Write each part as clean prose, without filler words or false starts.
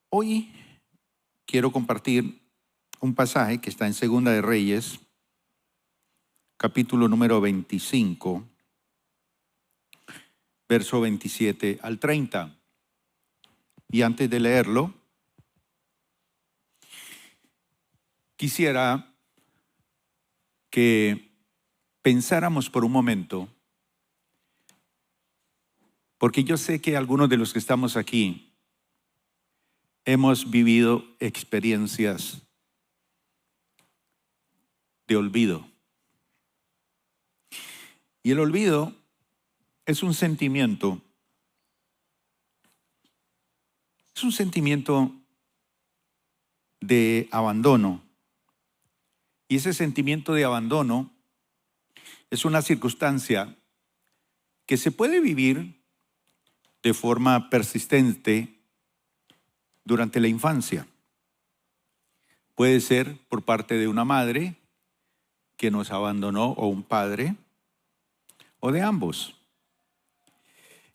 Hoy quiero compartir un pasaje que está en Segunda de Reyes, capítulo número 25, verso 27 al 30. Y antes de leerlo, quisiera que pensáramos por un momento, porque yo sé que algunos de los que estamos aquí hemos vivido experiencias de olvido. Y el olvido es un sentimiento de abandono. Y ese sentimiento de abandono es una circunstancia que se puede vivir de forma persistente durante la infancia. Puede ser por parte de una madre que nos abandonó o un padre, o de ambos.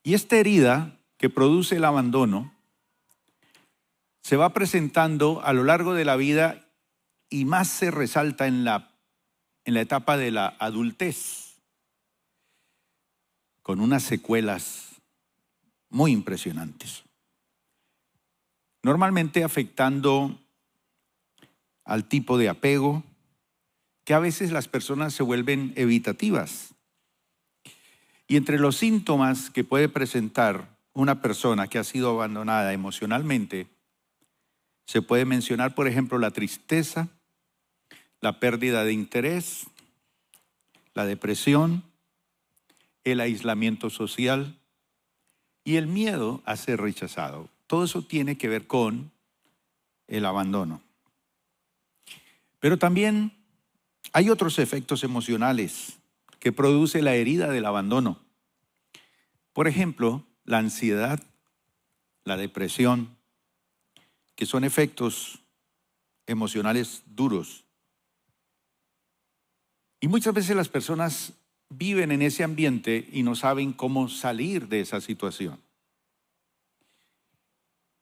Y esta herida que produce el abandono se va presentando a lo largo de la vida y más se resalta en la etapa de la adultez, con unas secuelas muy impresionantes. Normalmente afectando al tipo de apego, que a veces las personas se vuelven evitativas. Y entre los síntomas que puede presentar una persona que ha sido abandonada emocionalmente, se puede mencionar, por ejemplo, la tristeza, la pérdida de interés, la depresión, el aislamiento social y el miedo a ser rechazado. Todo eso tiene que ver con el abandono. Pero también hay otros efectos emocionales que produce la herida del abandono. Por ejemplo, la ansiedad, la depresión, que son efectos emocionales duros. Y muchas veces las personas viven en ese ambiente y no saben cómo salir de esa situación.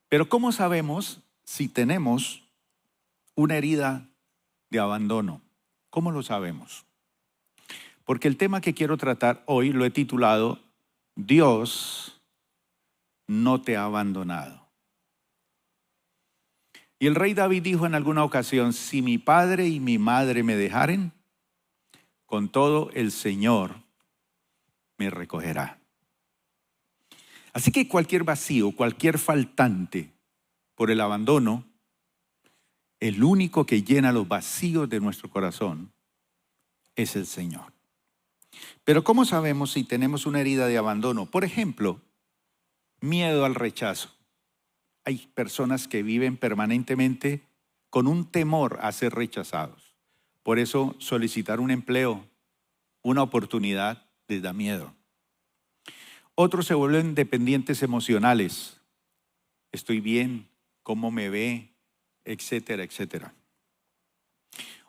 Pero ¿cómo sabemos si tenemos una herida de abandono? ¿Cómo lo sabemos? Porque el tema que quiero tratar hoy lo he titulado Dios no te ha abandonado. Y el rey David dijo en alguna ocasión, si mi padre y mi madre me dejaren, con todo el Señor me recogerá. Así que cualquier vacío, cualquier faltante por el abandono, el único que llena los vacíos de nuestro corazón es el Señor. Pero ¿cómo sabemos si tenemos una herida de abandono? Por ejemplo, miedo al rechazo. Hay personas que viven permanentemente con un temor a ser rechazados. Por eso solicitar un empleo, una oportunidad, les da miedo. Otros se vuelven dependientes emocionales. Estoy bien, cómo me ve, etcétera, etcétera.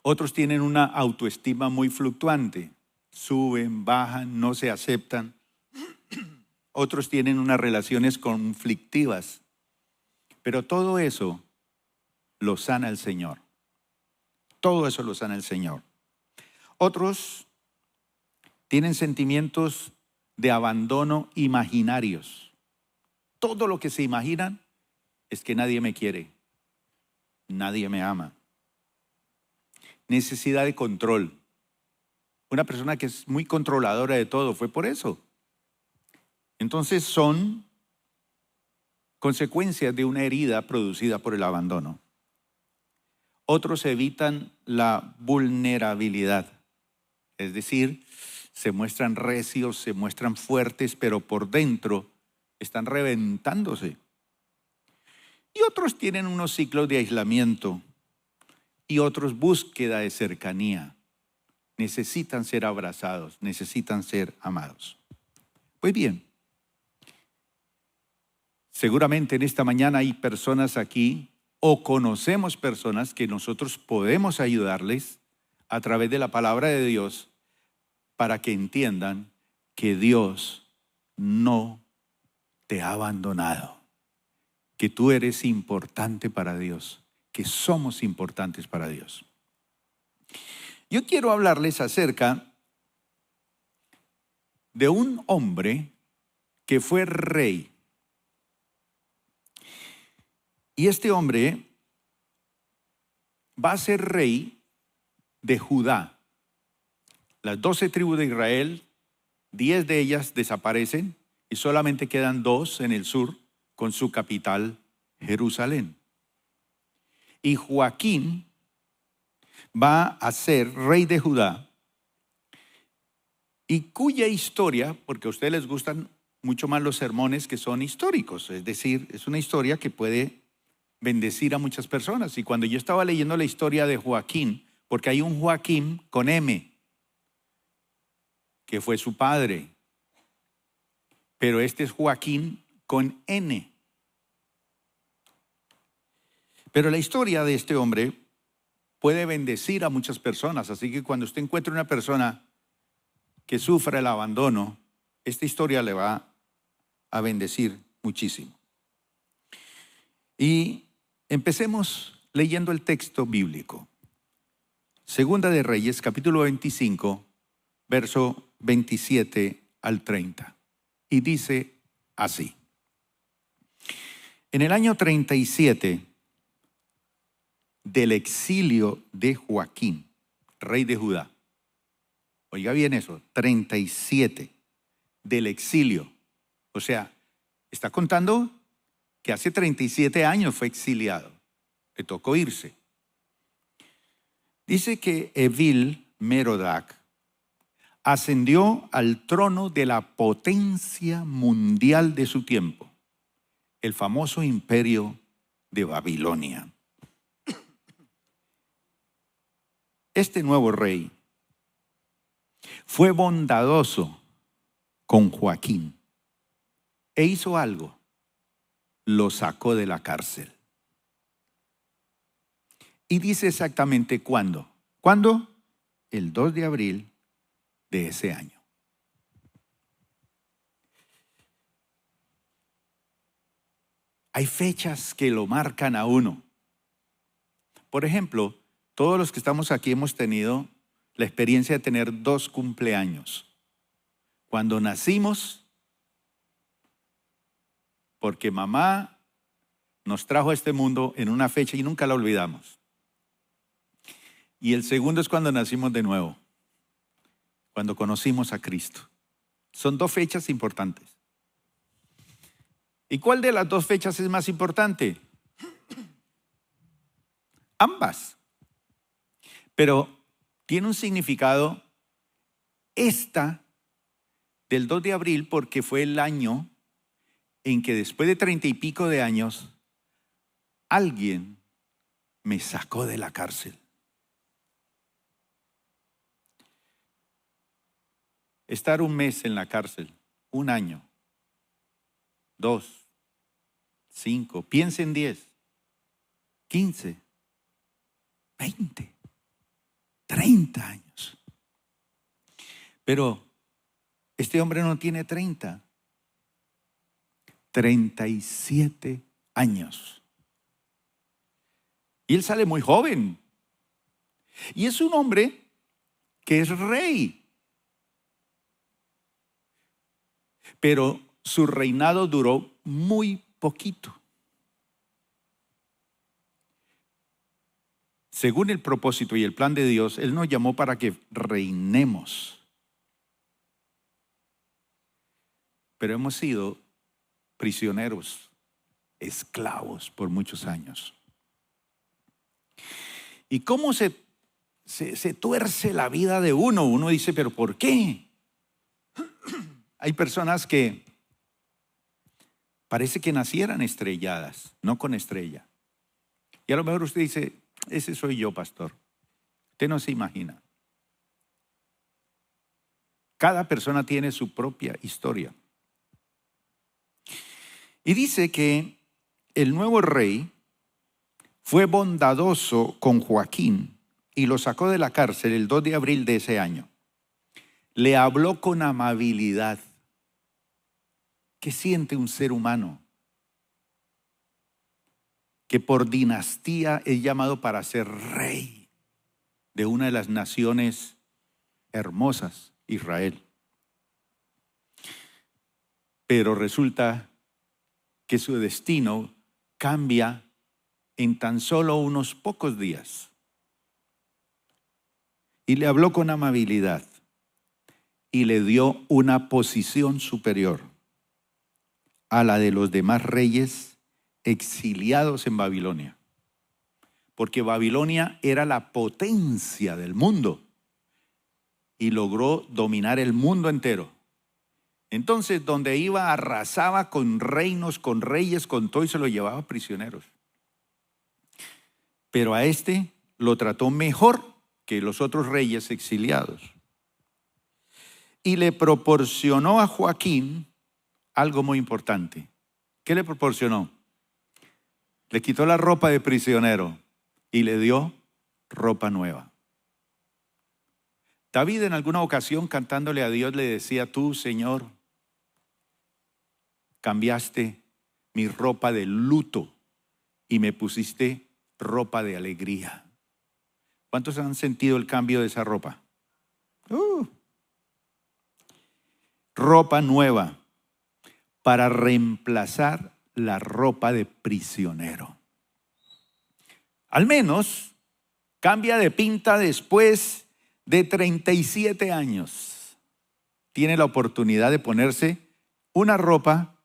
Otros tienen una autoestima muy fluctuante. Suben, bajan, no se aceptan. Otros tienen unas relaciones conflictivas. Pero todo eso lo sana el Señor. Todo eso lo sana el Señor. Otros tienen sentimientos de abandono imaginarios. Todo lo que se imaginan es que nadie me quiere, nadie me ama. Necesidad de control. Una persona que es muy controladora de todo, fue por eso. Entonces son consecuencias de una herida producida por el abandono. Otros evitan la vulnerabilidad, es decir, se muestran recios, se muestran fuertes, pero por dentro están reventándose. Y otros tienen unos ciclos de aislamiento y otros búsqueda de cercanía. Necesitan ser abrazados, necesitan ser amados. Pues bien, seguramente en esta mañana hay personas aquí o conocemos personas que nosotros podemos ayudarles a través de la palabra de Dios para que entiendan que Dios no te ha abandonado. que tú eres importante para Dios, que somos importantes para Dios. Yo quiero hablarles acerca de un hombre que fue rey. Y este hombre va a ser rey de Judá. Las 12 tribus de Israel, 10 de ellas desaparecen y solamente quedan 2 en el sur con su capital, Jerusalén. Y Joaquín va a ser rey de Judá, y cuya historia, porque a ustedes les gustan mucho más los sermones que son históricos, es decir, es una historia que puede bendecir a muchas personas. Y cuando yo estaba leyendo la historia de Joaquín, porque hay un Joaquín con M, que fue su padre, pero este es Joaquín con N. Pero la historia de este hombre puede bendecir a muchas personas, así que cuando usted encuentre una persona que sufra el abandono, esta historia le va a bendecir muchísimo. Y empecemos leyendo el texto bíblico. Segunda de Reyes, capítulo 25, verso 27 al 30. Y dice así: en el año 37 del exilio de Joaquín, rey de Judá. Oiga bien eso, 37 del exilio. O sea, está contando que hace 37 años fue exiliado. Le tocó irse. Dice que Evil Merodach ascendió al trono de la potencia mundial de su tiempo, el famoso imperio de Babilonia. Este nuevo rey fue bondadoso con Joaquín e hizo algo: lo sacó de la cárcel. Y dice exactamente cuándo. ¿Cuándo? El 2 de abril de ese año. Hay fechas que lo marcan a uno. Por ejemplo, todos los que estamos aquí hemos tenido la experiencia de tener 2 cumpleaños. Cuando nacimos, porque mamá nos trajo a este mundo en una fecha y nunca la olvidamos. Y el segundo es cuando nacimos de nuevo, cuando conocimos a Cristo. Son 2 fechas importantes. ¿Y cuál de las 2 fechas es más importante? Ambas. Pero tiene un significado esta del 2 de abril porque fue el año en que después de 30 y pico de años alguien me sacó de la cárcel. Estar un mes en la cárcel, 1 año, 2, 5, piensen 10, 15, 20, 30 años. Pero este hombre no tiene 30, 37 años. Y él sale muy joven. Y es un hombre que es rey. Pero su reinado duró muy poquito. Según el propósito y el plan de Dios, Él nos llamó para que reinemos. Pero hemos sido prisioneros, esclavos por muchos años. ¿Y cómo se tuerce la vida de uno? Uno dice, ¿pero por qué? Hay personas que parece que nacieran estrelladas, no con estrella. Y a lo mejor usted dice, ese soy yo, pastor. Usted no se imagina. Cada persona tiene su propia historia. Y dice que el nuevo rey fue bondadoso con Joaquín y lo sacó de la cárcel el 2 de abril de ese año. Le habló con amabilidad. ¿Qué siente un ser humano que por dinastía es llamado para ser rey de una de las naciones hermosas, Israel. Pero resulta que su destino cambia en tan solo unos pocos días. Y le habló con amabilidad y le dio una posición superior a la de los demás reyes exiliados en Babilonia. Porque Babilonia era la potencia del mundo y logró dominar el mundo entero. Entonces, donde iba, arrasaba con reinos, con reyes, con todo, y se lo llevaba prisioneros. Pero a este lo trató mejor que los otros reyes exiliados. Y le proporcionó a Joaquín algo muy importante. ¿Qué le proporcionó? Le quitó la ropa de prisionero y le dio ropa nueva. David en alguna ocasión cantándole a Dios le decía: tú, Señor, cambiaste mi ropa de luto y me pusiste ropa de alegría. ¿Cuántos han sentido el cambio de esa ropa? Ropa nueva para reemplazar la ropa de prisionero. Al menos cambia de pinta después de 37 años. Tiene la oportunidad de ponerse una ropa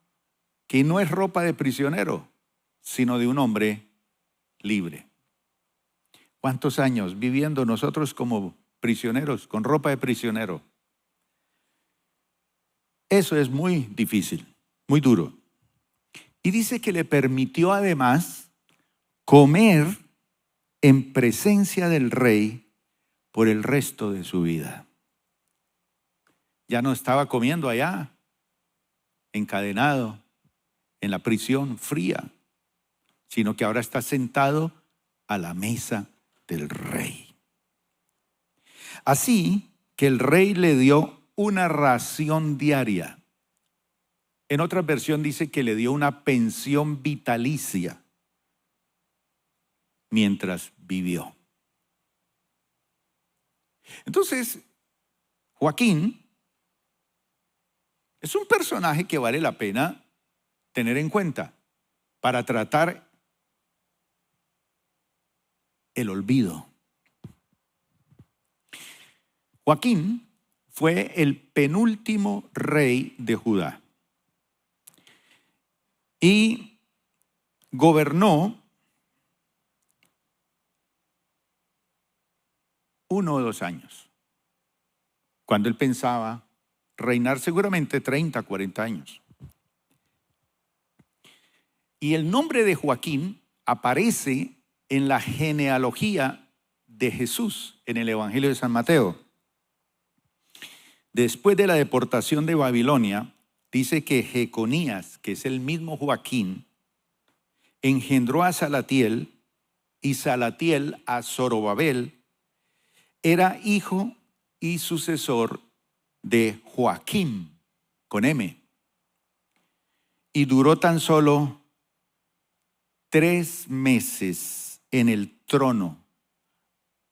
que no es ropa de prisionero, sino de un hombre libre. ¿Cuántos años viviendo nosotros como prisioneros, con ropa de prisionero? Eso es muy difícil, muy duro. Y dice que le permitió además comer en presencia del rey por el resto de su vida. Ya no estaba comiendo allá, encadenado, en la prisión fría, sino que ahora está sentado a la mesa del rey. Así que el rey le dio una ración diaria. En otra versión dice que le dio una pensión vitalicia mientras vivió. Entonces, Joaquín es un personaje que vale la pena tener en cuenta para tratar el olvido. Joaquín fue el penúltimo rey de Judá y gobernó 1 o 2 años, cuando él pensaba reinar seguramente 30, 40 años. Y el nombre de Joaquín aparece en la genealogía de Jesús en el Evangelio de San Mateo. Después de la deportación de Babilonia, dice que Jeconías, que es el mismo Joaquín, engendró a Salatiel y Salatiel a Zorobabel. Era hijo y sucesor de Joaquim, con M. Y duró tan solo 3 meses en el trono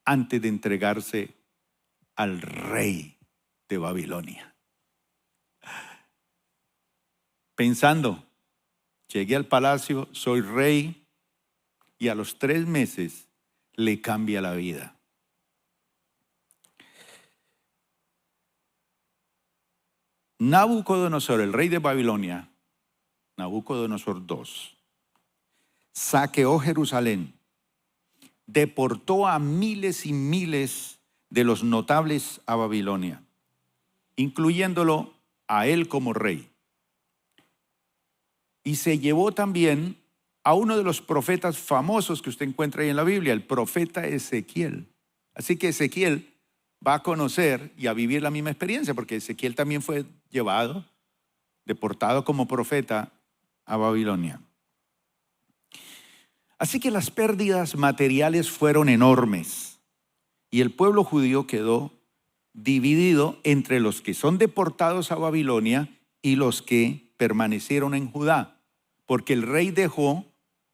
antes de entregarse al rey de Babilonia. Pensando, llegué al palacio, soy rey, y a los 3 meses le cambia la vida. Nabucodonosor, el rey de Babilonia, Nabucodonosor II, saqueó Jerusalén, deportó a miles y miles de los notables a Babilonia, incluyéndolo a él como rey. Y se llevó también a uno de los profetas famosos que usted encuentra ahí en la Biblia, el profeta Ezequiel. Así que Ezequiel va a conocer y a vivir la misma experiencia, porque Ezequiel también fue llevado, deportado como profeta a Babilonia. Así que las pérdidas materiales fueron enormes y el pueblo judío quedó dividido entre los que son deportados a Babilonia y los que permanecieron en Judá, porque el rey dejó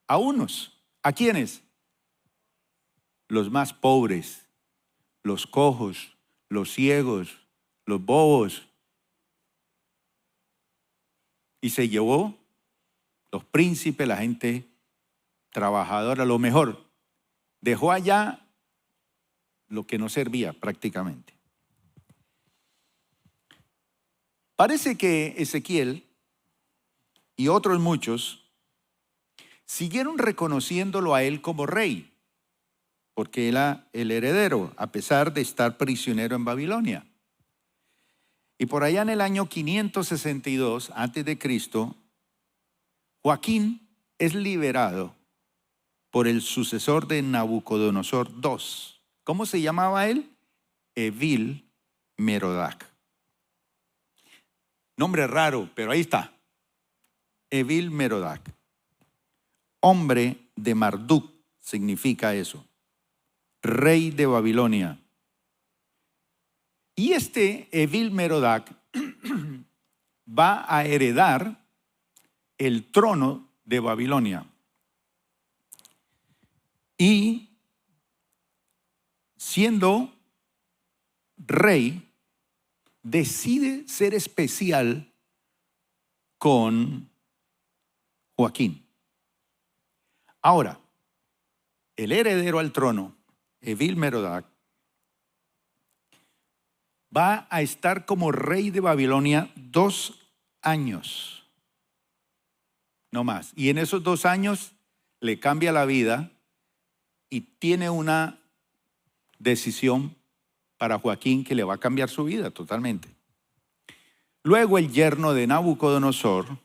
a unos ¿A quiénes? Los más pobres, los cojos, los ciegos, los bobos. Y se llevó los príncipes, la gente trabajadora, lo mejor. Dejó allá lo que no servía prácticamente. Parece que Ezequiel y otros muchos siguieron reconociéndolo a él como rey, porque era el heredero, a pesar de estar prisionero en Babilonia. Y por allá en el año 562 antes de Cristo, Joaquín es liberado por el sucesor de Nabucodonosor II. ¿Cómo se llamaba él? Evil Merodach. Nombre raro, pero ahí está. Evil Merodach. Hombre de Marduk significa eso. Rey de Babilonia. Y este Evil Merodach va a heredar el trono de Babilonia. Y siendo rey, decide ser especial con Joaquín. Ahora, el heredero al trono, Evil Merodach, va a estar como rey de Babilonia 2 años, no más. Y en esos 2 años le cambia la vida y tiene una decisión para Joaquín que le va a cambiar su vida totalmente. Luego el yerno de Nabucodonosor,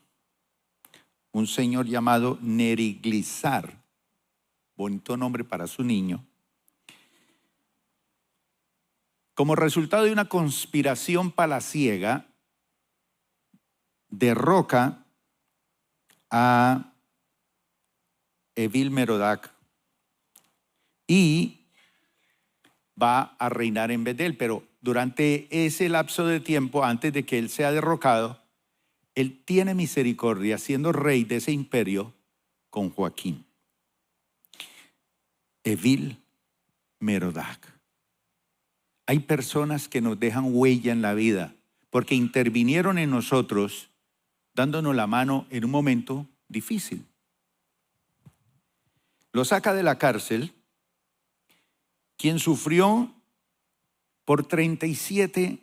un señor llamado Neriglissar, bonito nombre para su niño, como resultado de una conspiración palaciega, derroca a Evil Merodach y va a reinar en vez de él. Pero durante ese lapso de tiempo, antes de que él sea derrocado, él tiene misericordia, siendo rey de ese imperio, con Joaquín. Evil Merodach. Hay personas que nos dejan huella en la vida porque intervinieron en nosotros dándonos la mano en un momento difícil. Lo saca de la cárcel, quien sufrió por 37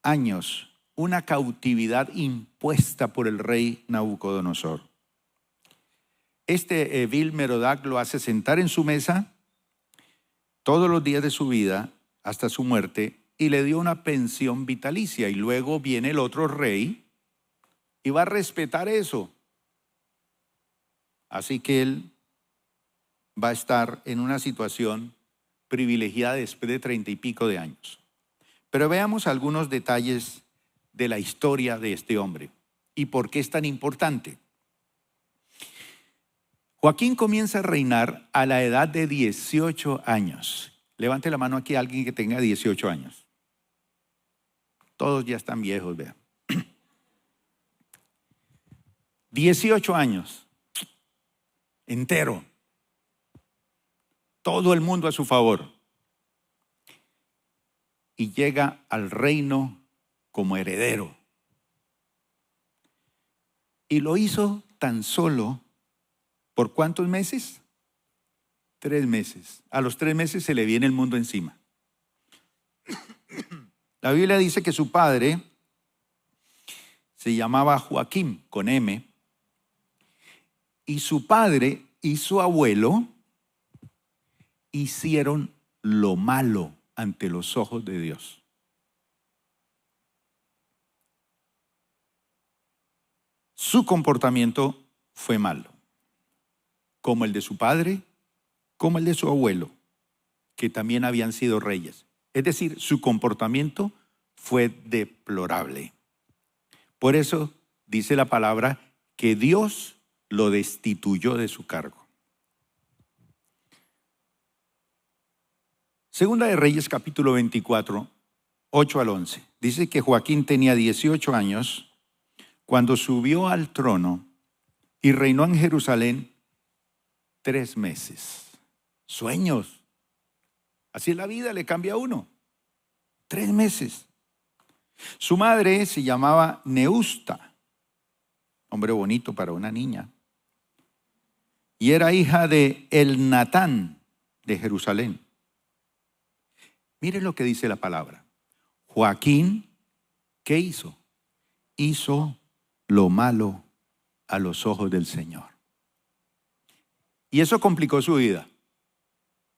años una cautividad impuesta por el rey Nabucodonosor. Este Evil Merodach lo hace sentar en su mesa todos los días de su vida hasta su muerte y le dio una pensión vitalicia. Y luego viene el otro rey y va a respetar eso. Así que él va a estar en una situación privilegiada después de 30 y pico de años. Pero veamos algunos detalles de la historia de este hombre y por qué es tan importante. Joaquín comienza a reinar a la edad de 18 años. Levante la mano aquí a alguien que tenga 18 años. Todos ya están viejos, vean. 18 años, entero. Todo el mundo a su favor. Y llega al reino como heredero. Y lo hizo tan solo, ¿por cuántos meses? 3 meses. A los 3 meses se le viene el mundo encima. La Biblia dice que su padre se llamaba Joaquín, con M, y su padre y su abuelo hicieron lo malo ante los ojos de Dios. Su comportamiento fue malo, como el de su padre, como el de su abuelo, que también habían sido reyes. Es decir, su comportamiento fue deplorable. Por eso dice la palabra que Dios lo destituyó de su cargo. Segunda de Reyes, capítulo 24, 8 al 11. Dice que Joaquín tenía 18 años cuando subió al trono y reinó en Jerusalén 3 meses. Sueños. Así es la vida, le cambia a uno. 3 meses. Su madre se llamaba Neusta, nombre bonito para una niña, y era hija de Elnatán de Jerusalén. Miren lo que dice la palabra. Joaquín, ¿qué hizo? Hizo lo malo a los ojos del Señor. Y eso complicó su vida.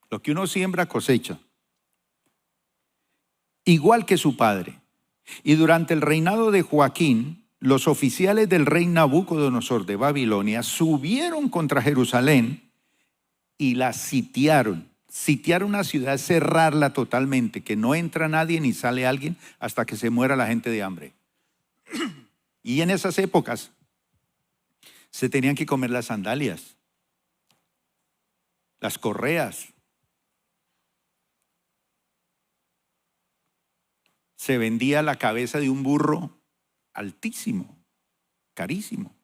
Lo que uno siembra, cosecha. Igual que su padre. Y durante el reinado de Joaquín, los oficiales del rey Nabucodonosor de Babilonia subieron contra Jerusalén y la sitiaron. Sitiar una ciudad, cerrarla totalmente, que no entra nadie ni sale alguien hasta que se muera la gente de hambre. Y en esas épocas se tenían que comer las sandalias, las correas. Se vendía la cabeza de un burro altísimo, carísimo,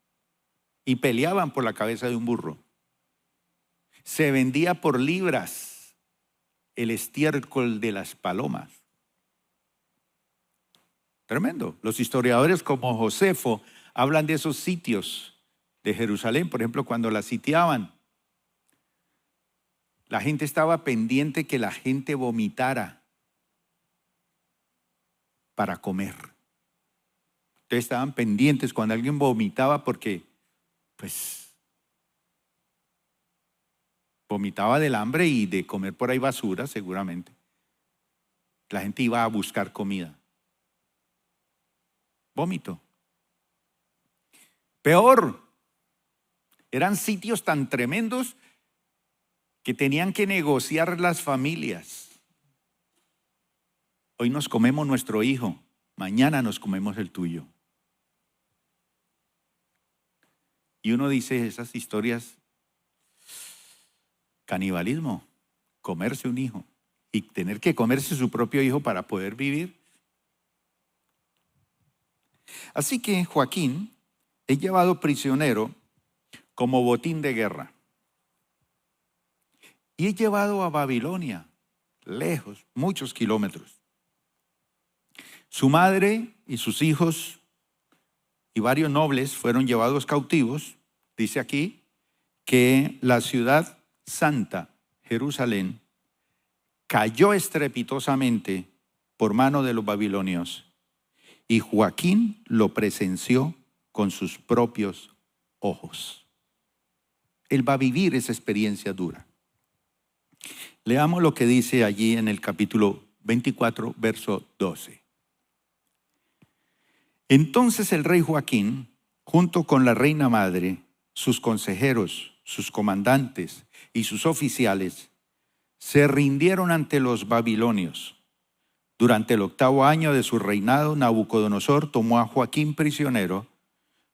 y peleaban por la cabeza de un burro. Se vendía por libras el estiércol de las palomas. Tremendo. Los historiadores como Josefo hablan de esos sitios de Jerusalén. Por ejemplo, cuando la sitiaban, la gente estaba pendiente que la gente vomitara para comer. Entonces estaban pendientes cuando alguien vomitaba porque, pues, vomitaba del hambre y de comer por ahí basura seguramente. La gente iba a buscar comida. Vómito. Peor, eran sitios tan tremendos que tenían que negociar las familias. Hoy nos comemos nuestro hijo, mañana nos comemos el tuyo. Y uno dice esas historias, canibalismo, comerse un hijo y tener que comerse su propio hijo para poder vivir. Así que Joaquín es llevado prisionero como botín de guerra y es llevado a Babilonia, lejos, muchos kilómetros. Su madre y sus hijos y varios nobles fueron llevados cautivos. Dice aquí que la ciudad santa, Jerusalén, cayó estrepitosamente por mano de los babilonios y Joaquín lo presenció con sus propios ojos. Él va a vivir esa experiencia dura. Leamos lo que dice allí en el capítulo 24, verso 12. Entonces el rey Joaquín, junto con la reina madre, sus consejeros, sus comandantes y sus oficiales, se rindieron ante los babilonios. Durante el 8º año de su reinado, Nabucodonosor tomó a Joaquín prisionero,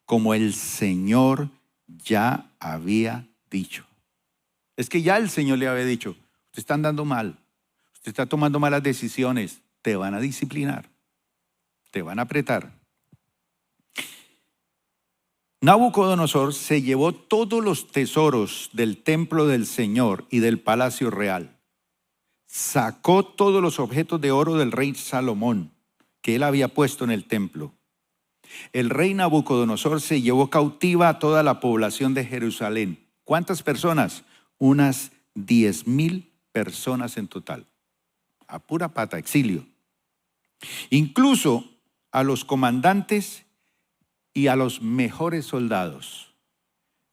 como el Señor ya había dicho. Es que ya el Señor le había dicho, usted está andando mal, usted está tomando malas decisiones, te van a disciplinar, te van a apretar. Nabucodonosor se llevó todos los tesoros del templo del Señor y del palacio real. Sacó todos los objetos de oro del rey Salomón que él había puesto en el templo. El rey Nabucodonosor se llevó cautiva a toda la población de Jerusalén. ¿Cuántas personas? Unas 10,000 personas en total. A pura pata, exilio. Incluso a los comandantes y a los mejores soldados,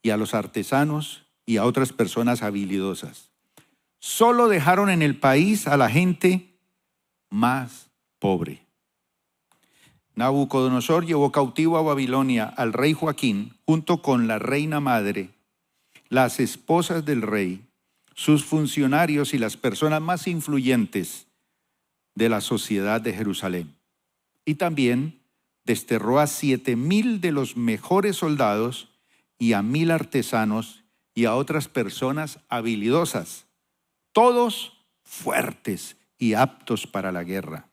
y a los artesanos y a otras personas habilidosas. Solo dejaron en el país a la gente más pobre. Nabucodonosor llevó cautivo a Babilonia al rey Joaquín, junto con la reina madre, las esposas del rey, sus funcionarios y las personas más influyentes de la sociedad de Jerusalén. Y también desterró a 7,000 de los mejores soldados y a 1,000 artesanos y a otras personas habilidosas, todos fuertes y aptos para la guerra.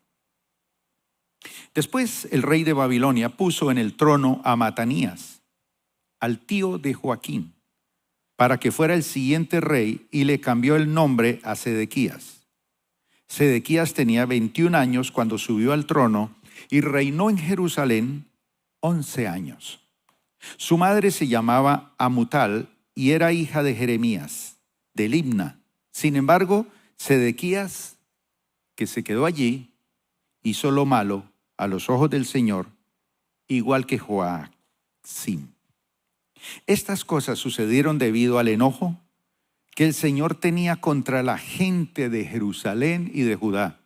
Después el rey de Babilonia puso en el trono a Matanías, al tío de Joaquín, para que fuera el siguiente rey y le cambió el nombre a Sedequías. Sedequías tenía 21 años cuando subió al trono y reinó en Jerusalén 11 años. Su madre se llamaba Amutal y era hija de Jeremías, de Libna. Sin embargo, Sedequías, que se quedó allí, hizo lo malo a los ojos del Señor, igual que Joacim. Estas cosas sucedieron debido al enojo que el Señor tenía contra la gente de Jerusalén y de Judá,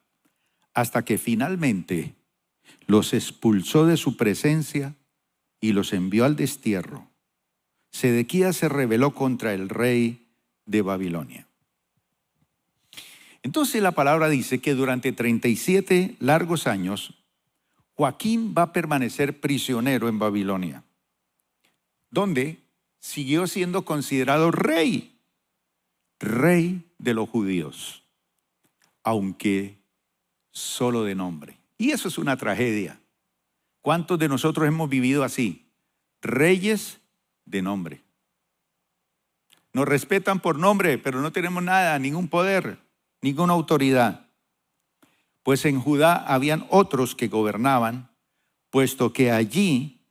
hasta que finalmente los expulsó de su presencia y los envió al destierro. Sedequías se rebeló contra el rey de Babilonia. Entonces la palabra dice que durante 37 largos años, Joaquín va a permanecer prisionero en Babilonia, donde siguió siendo considerado rey de los judíos, aunque solo de nombre. Y eso es una tragedia. ¿Cuántos de nosotros hemos vivido así? Reyes de nombre. Nos respetan por nombre, pero no tenemos nada, ningún poder, ninguna autoridad. Pues en Judá habían otros que gobernaban, puesto que allí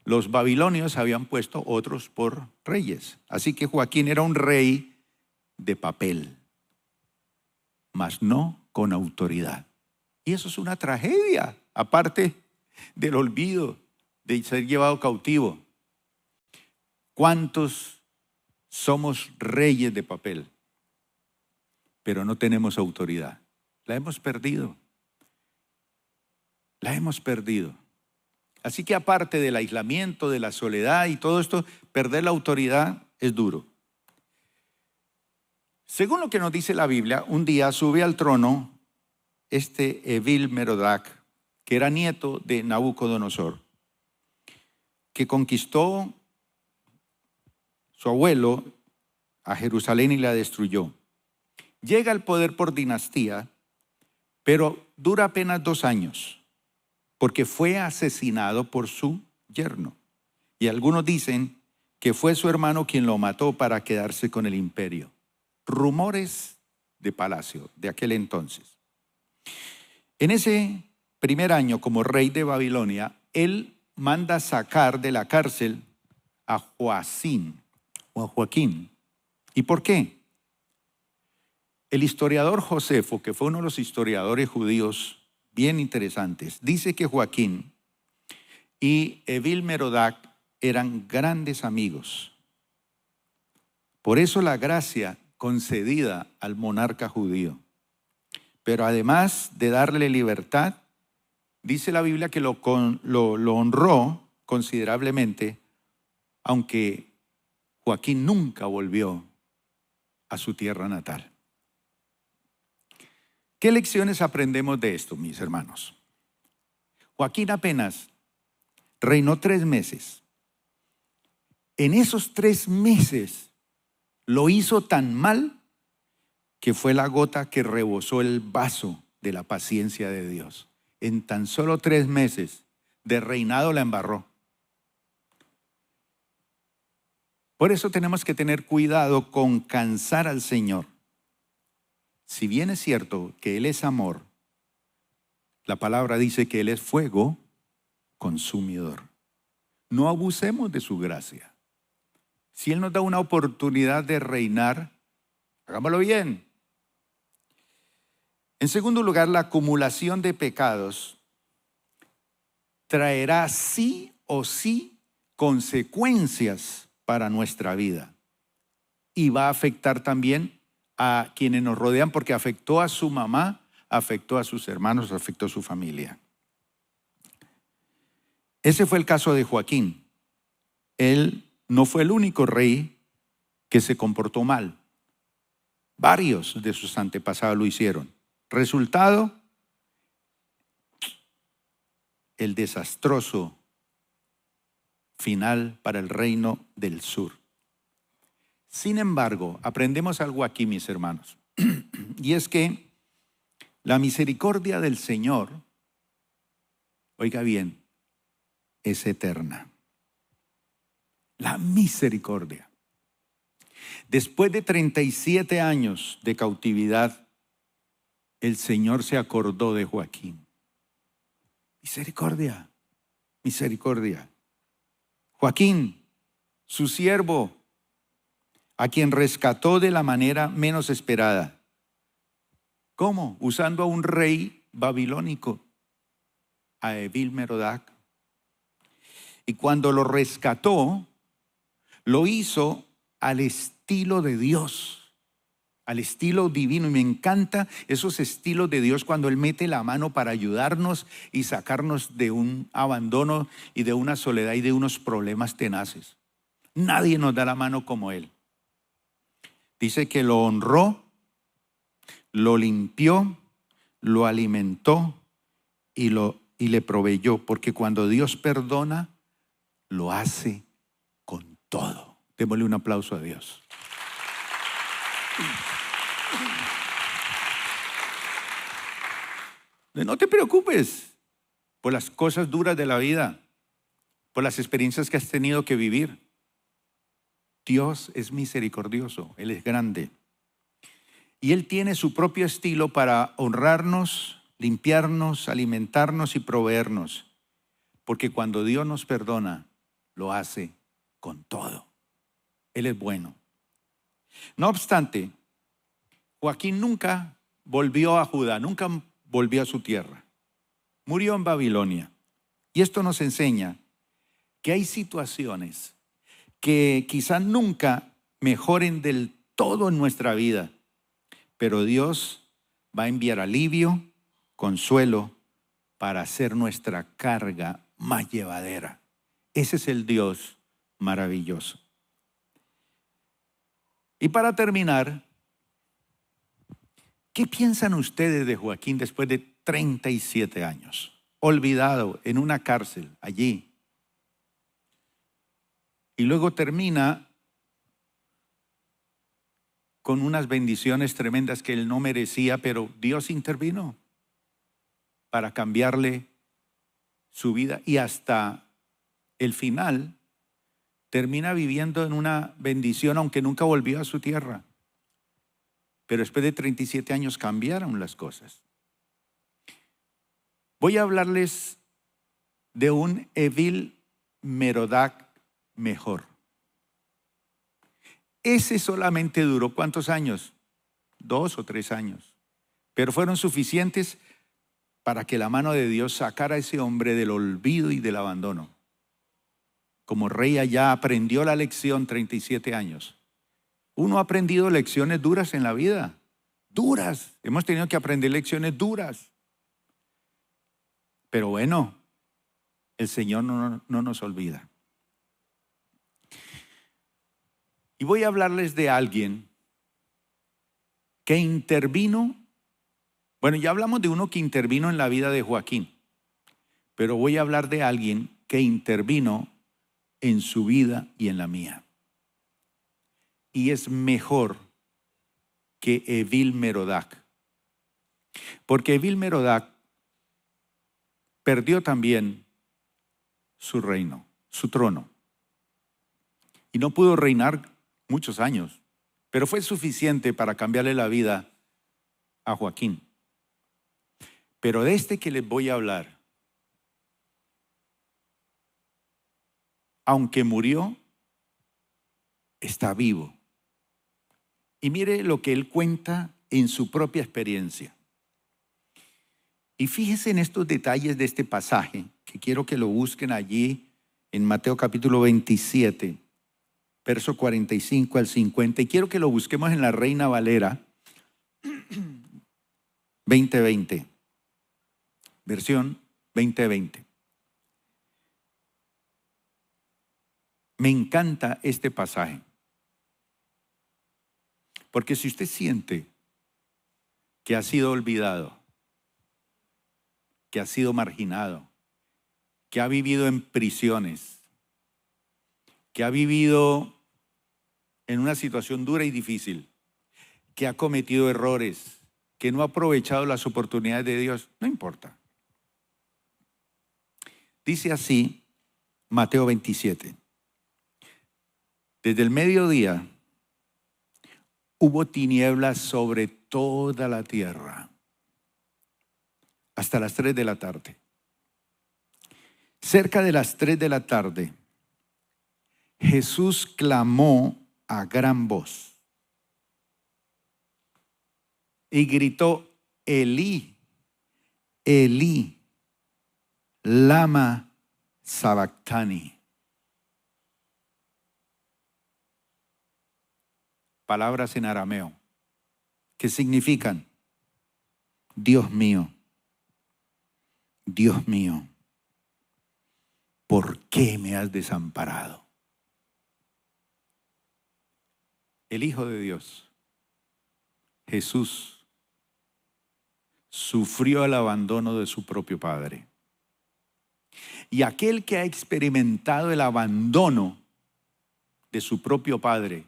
los babilonios habían puesto otros por reyes. Así que Joaquín era un rey de papel, mas no con autoridad. Y eso es una tragedia, aparte del olvido de ser llevado cautivo. ¿Cuántos somos reyes de papel, pero no tenemos autoridad? La hemos perdido. La hemos perdido. Así que aparte del aislamiento, de la soledad y todo esto, perder la autoridad es duro. Según lo que nos dice la Biblia, un día sube al trono Evil-Merodach, que era nieto de Nabucodonosor, que conquistó su abuelo a Jerusalén y la destruyó. Llega al poder por dinastía, pero dura apenas 2 años, porque fue asesinado por su yerno. Y algunos dicen que fue su hermano quien lo mató para quedarse con el imperio. Rumores de palacio de aquel entonces. En ese primer año como rey de Babilonia, él manda sacar de la cárcel a Joacim o a Joaquín. ¿Y por qué? El historiador Josefo, que fue uno de los historiadores judíos bien interesantes, dice que Joaquín y Evil-Merodach eran grandes amigos. Por eso la gracia concedida al monarca judío. Pero además de darle libertad, dice la Biblia que lo honró considerablemente, aunque Joaquín nunca volvió a su tierra natal. ¿Qué lecciones aprendemos de esto, mis hermanos? Joaquín apenas reinó 3 meses. En esos 3 meses lo hizo tan mal que fue la gota que rebosó el vaso de la paciencia de Dios. En tan solo 3 meses de reinado la embarró. Por eso tenemos que tener cuidado con cansar al Señor. Si bien es cierto que Él es amor, la palabra dice que Él es fuego consumidor. No abusemos de su gracia. Si Él nos da una oportunidad de reinar, hagámoslo bien. En segundo lugar, la acumulación de pecados traerá sí o sí consecuencias para nuestra vida. Y va a afectar también a quienes nos rodean, porque afectó a su mamá, afectó a sus hermanos, afectó a su familia. Ese fue el caso de Joaquín. Él no fue el único rey que se comportó mal. Varios de sus antepasados lo hicieron. Resultado, el desastroso final para el reino del sur. Sin embargo, aprendemos algo aquí, mis hermanos, y es que la misericordia del Señor, oiga bien, es eterna. La misericordia. Después de 37 años de cautividad, el Señor se acordó de Joaquín. Misericordia, misericordia. Joaquín, su siervo, a quien rescató de la manera menos esperada. ¿Cómo? Usando a un rey babilónico, a Evil-Merodach. Y cuando lo rescató, lo hizo al estilo de Dios, al estilo divino. Y me encanta esos estilos de Dios cuando Él mete la mano para ayudarnos y sacarnos de un abandono y de una soledad y de unos problemas tenaces. Nadie nos da la mano como Él. Dice que lo honró, lo limpió, lo alimentó y le proveyó, porque cuando Dios perdona, lo hace con todo. Démosle un aplauso a Dios. No te preocupes por las cosas duras de la vida, por las experiencias que has tenido que vivir. Dios es misericordioso, Él es grande. Y Él tiene su propio estilo para honrarnos, limpiarnos, alimentarnos y proveernos. Porque cuando Dios nos perdona, lo hace con todo. Él es bueno. No obstante, Joaquín nunca volvió a Judá, nunca volvió a su tierra. Murió en Babilonia. Y esto nos enseña que hay situaciones que quizás nunca mejoren del todo en nuestra vida, pero Dios va a enviar alivio, consuelo, para hacer nuestra carga más llevadera. Ese es el Dios maravilloso. Y para terminar, ¿qué piensan ustedes de Joaquín después de 37 años? Olvidado en una cárcel allí. Y luego termina con unas bendiciones tremendas que él no merecía, pero Dios intervino para cambiarle su vida y hasta el final termina viviendo en una bendición, aunque nunca volvió a su tierra. Pero después de 37 años cambiaron las cosas. Voy a hablarles de un Evil-Merodach mejor. Ese solamente duró ¿cuántos años? 2 o 3 años. Pero fueron suficientes para que la mano de Dios sacara a ese hombre del olvido y del abandono. Como rey allá aprendió la lección 37 años. Uno ha aprendido lecciones duras en la vida. Duras. Hemos tenido que aprender lecciones duras. Pero bueno, el Señor no nos olvida. Y voy a hablarles de alguien que intervino. Bueno, ya hablamos de uno que intervino en la vida de Joaquín, pero voy a hablar de alguien que intervino en su vida y en la mía. Y es mejor que Evil-Merodach. Porque Evil-Merodach perdió también su reino, su trono. Y no pudo reinar muchos años, pero fue suficiente para cambiarle la vida a Joaquín. Pero de este que les voy a hablar, aunque murió, está vivo. Y mire lo que él cuenta en su propia experiencia. Y fíjense en estos detalles de este pasaje, que quiero que lo busquen allí en Mateo capítulo 27, verso 45 al 50. Y quiero que lo busquemos en la Reina Valera 2020, versión 2020. Me encanta este pasaje. Porque si usted siente que ha sido olvidado, que ha sido marginado, que ha vivido en prisiones, que ha vivido en una situación dura y difícil, que ha cometido errores, que no ha aprovechado las oportunidades de Dios, no importa. Dice así Mateo 27. Desde el mediodía hubo tinieblas sobre toda la tierra hasta las 3 de la tarde. Cerca de las 3 de la tarde, Jesús clamó a gran voz y gritó: Elí, Elí, lama sabactani. Palabras en arameo que significan: Dios mío, Dios mío, ¿por qué me has desamparado? El Hijo de Dios, Jesús, sufrió el abandono de su propio Padre. Y aquel que ha experimentado el abandono de su propio Padre,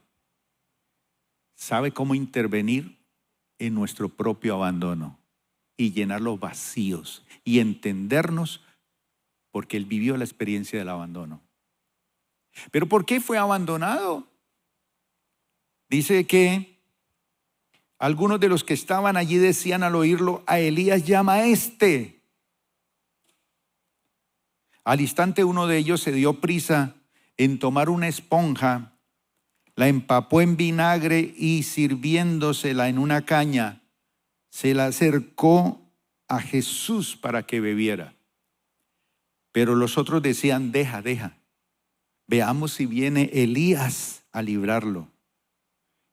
sabe cómo intervenir en nuestro propio abandono y llenar los vacíos y entendernos, porque Él vivió la experiencia del abandono. ¿Pero por qué fue abandonado? Dice que algunos de los que estaban allí decían al oírlo: a Elías llama a este. Al instante uno de ellos se dio prisa en tomar una esponja, la empapó en vinagre y sirviéndosela en una caña, se la acercó a Jesús para que bebiera. Pero los otros decían: deja, veamos si viene Elías a librarlo.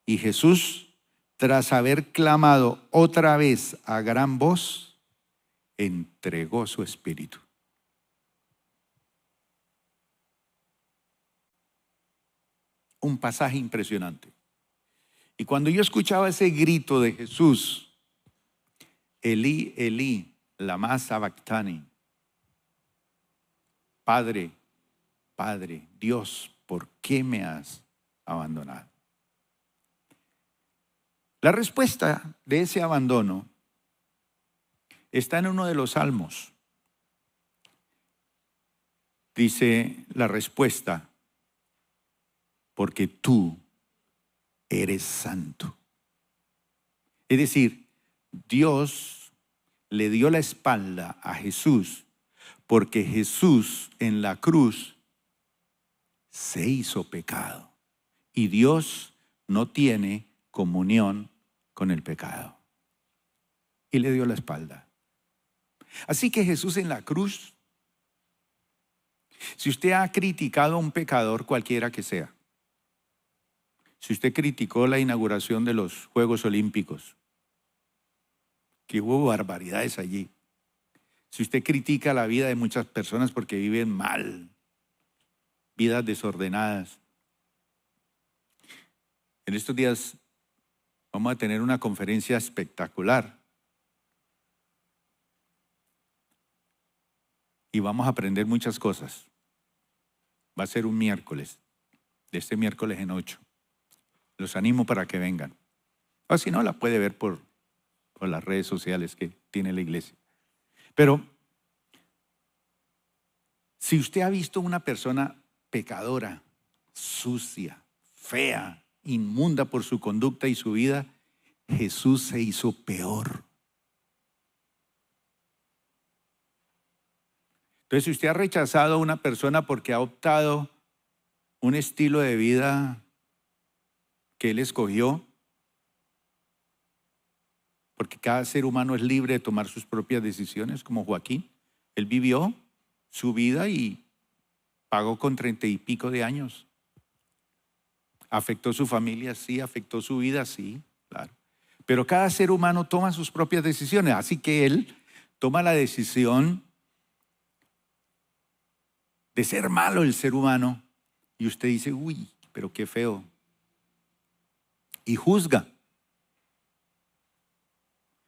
Y Jesús, tras haber clamado otra vez a gran voz, entregó su espíritu. Un pasaje impresionante. Y cuando yo escuchaba ese grito de Jesús: Elí, Elí, lama sabactani, Padre, Padre, Dios, ¿por qué me has abandonado? La respuesta de ese abandono está en uno de los salmos. Dice la respuesta: porque tú eres santo. Es decir, Dios le dio la espalda a Jesús porque Jesús en la cruz se hizo pecado y Dios no tiene comunión con el pecado. Y le dio la espalda. Así que Jesús en la cruz, si usted ha criticado a un pecador cualquiera que sea, si usted criticó la inauguración de los Juegos Olímpicos, que hubo barbaridades allí, si usted critica la vida de muchas personas porque viven mal, vidas desordenadas, en estos días vamos a tener una conferencia espectacular y vamos a aprender muchas cosas. Va a ser un miércoles, de este miércoles en 8. Los animo para que vengan. O si no, la puede ver por las redes sociales que tiene la iglesia. Pero si usted ha visto una persona pecadora, sucia, fea, inmunda por su conducta y su vida, Jesús se hizo peor. Entonces, si usted ha rechazado a una persona porque ha optado un estilo de vida que Él escogió, porque cada ser humano es libre de tomar sus propias decisiones, como Joaquín. Él vivió su vida y pagó con 30 y pico de años. ¿Afectó su familia? Sí. ¿Afectó su vida? Sí, claro. Pero cada ser humano toma sus propias decisiones, así que él toma la decisión de ser malo el ser humano y usted dice: uy, pero qué feo. Y juzga.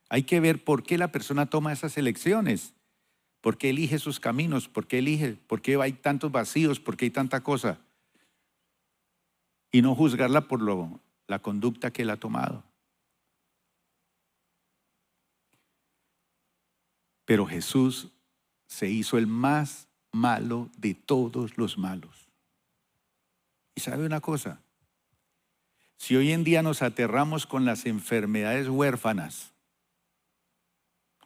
Hay que ver por qué la persona toma esas elecciones, por qué elige sus caminos, por qué hay tantos vacíos, por qué hay tanta cosa. Y no juzgarla por la conducta que él ha tomado. Pero Jesús se hizo el más malo de todos los malos. Y sabe una cosa, Si hoy en día nos aterramos con las enfermedades huérfanas,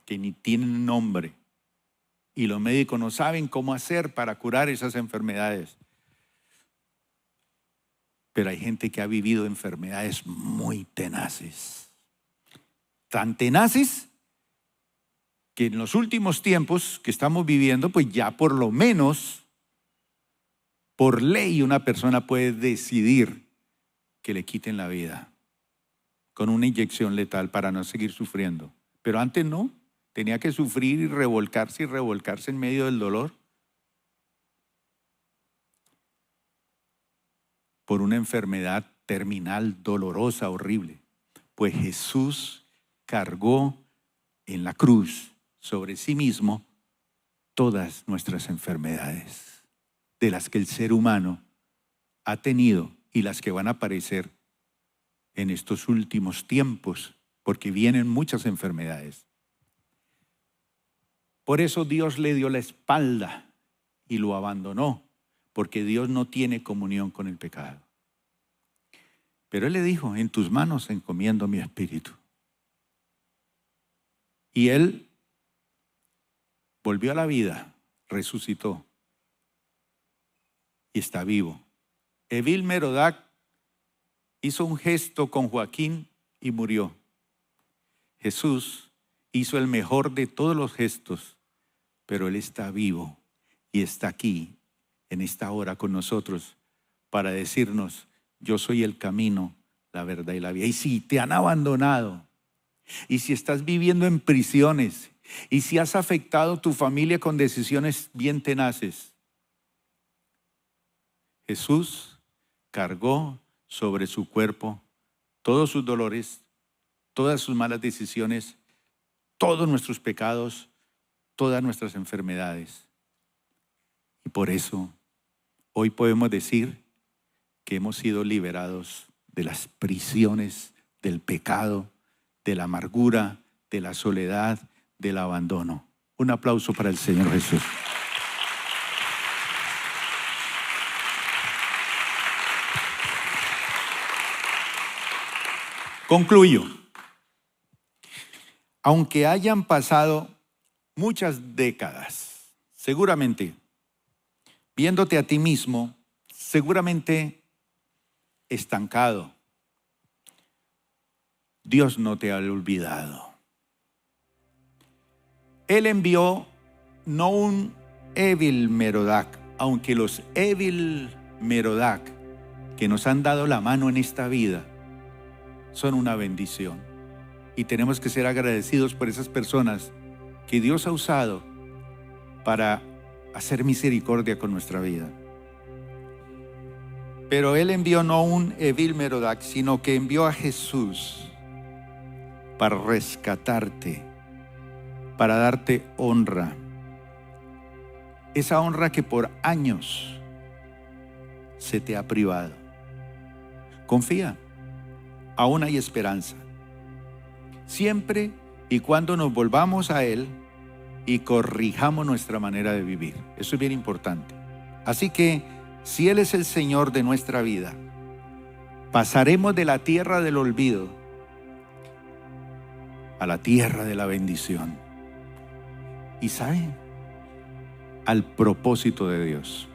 que ni tienen nombre, y los médicos no saben cómo hacer para curar esas enfermedades, pero hay gente que ha vivido enfermedades muy tenaces, tan tenaces que en los últimos tiempos que estamos viviendo, pues ya por lo menos, por ley, una persona puede decidir que le quiten la vida con una inyección letal para no seguir sufriendo. Pero antes no, tenía que sufrir y revolcarse en medio del dolor por una enfermedad terminal, dolorosa, horrible. Pues Jesús cargó en la cruz sobre sí mismo todas nuestras enfermedades, de las que el ser humano ha tenido y las que van a aparecer en estos últimos tiempos, porque vienen muchas enfermedades. Por eso Dios le dio la espalda y lo abandonó, porque Dios no tiene comunión con el pecado. Pero Él le dijo, en tus manos encomiendo mi espíritu. Y Él volvió a la vida, resucitó y está vivo. Evil Merodach hizo un gesto con Joaquín y murió. Jesús hizo el mejor de todos los gestos, pero Él está vivo y está aquí en esta hora con nosotros para decirnos, yo soy el camino, la verdad y la vida. Y si te han abandonado, y si estás viviendo en prisiones, y si has afectado tu familia con decisiones bien tenaces, Jesús cargó sobre su cuerpo todos sus dolores, todas sus malas decisiones, todos nuestros pecados, todas nuestras enfermedades. Y por eso hoy podemos decir que hemos sido liberados de las prisiones del pecado, de la amargura, de la soledad, del abandono. Un aplauso para el Señor Jesús. Concluyo. Aunque hayan pasado muchas décadas, seguramente, viéndote a ti mismo, seguramente estancado, Dios no te ha olvidado. Él envió no un Evil Merodach, aunque los Evil Merodach que nos han dado la mano en esta vida son una bendición. Y tenemos que ser agradecidos por esas personas que Dios ha usado para hacer misericordia con nuestra vida. Pero Él envió no un Evil Merodach, sino que envió a Jesús para rescatarte, para darte honra. Esa honra que por años se te ha privado. Confía, aún hay esperanza. Siempre y cuando nos volvamos a Él y corrijamos nuestra manera de vivir. Eso es bien importante. Así que, si Él es el Señor de nuestra vida, pasaremos de la tierra del olvido a la tierra de la bendición. ¿Y saben? Al propósito de Dios.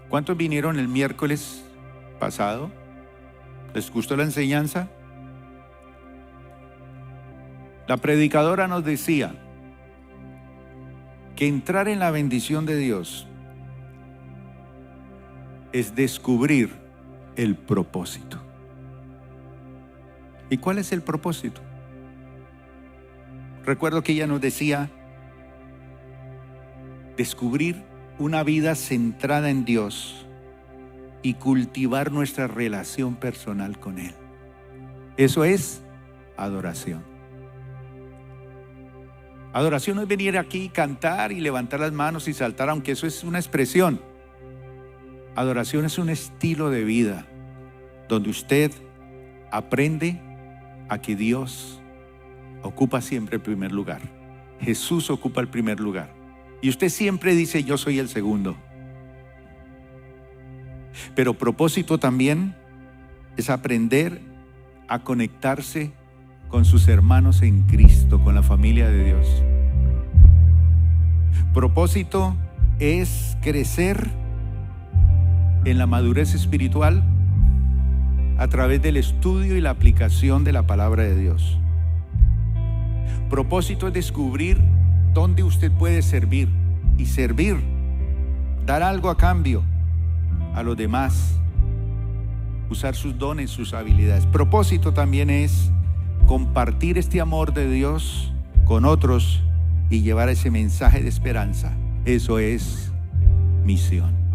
¿Cuántos vinieron el miércoles pasado? ¿Les gustó la enseñanza? La predicadora nos decía que entrar en la bendición de Dios es descubrir el propósito. ¿Y cuál es el propósito? Recuerdo que ella nos decía descubrir una vida centrada en Dios y cultivar nuestra relación personal con Él. Eso es adoración. Adoración no es venir aquí, cantar y levantar las manos y saltar, aunque eso es una expresión. Adoración es un estilo de vida donde usted aprende a que Dios ocupa siempre el primer lugar. Jesús ocupa el primer lugar. Y usted siempre dice, yo soy el segundo. Pero propósito también es aprender a conectarse con sus hermanos en Cristo, con la familia de Dios. Propósito es crecer en la madurez espiritual a través del estudio y la aplicación de la palabra de Dios. Propósito es descubrir dónde usted puede servir y servir, dar algo a cambio a los demás, usar sus dones, sus habilidades. Propósito también es compartir este amor de Dios con otros y llevar ese mensaje de esperanza. Eso es misión.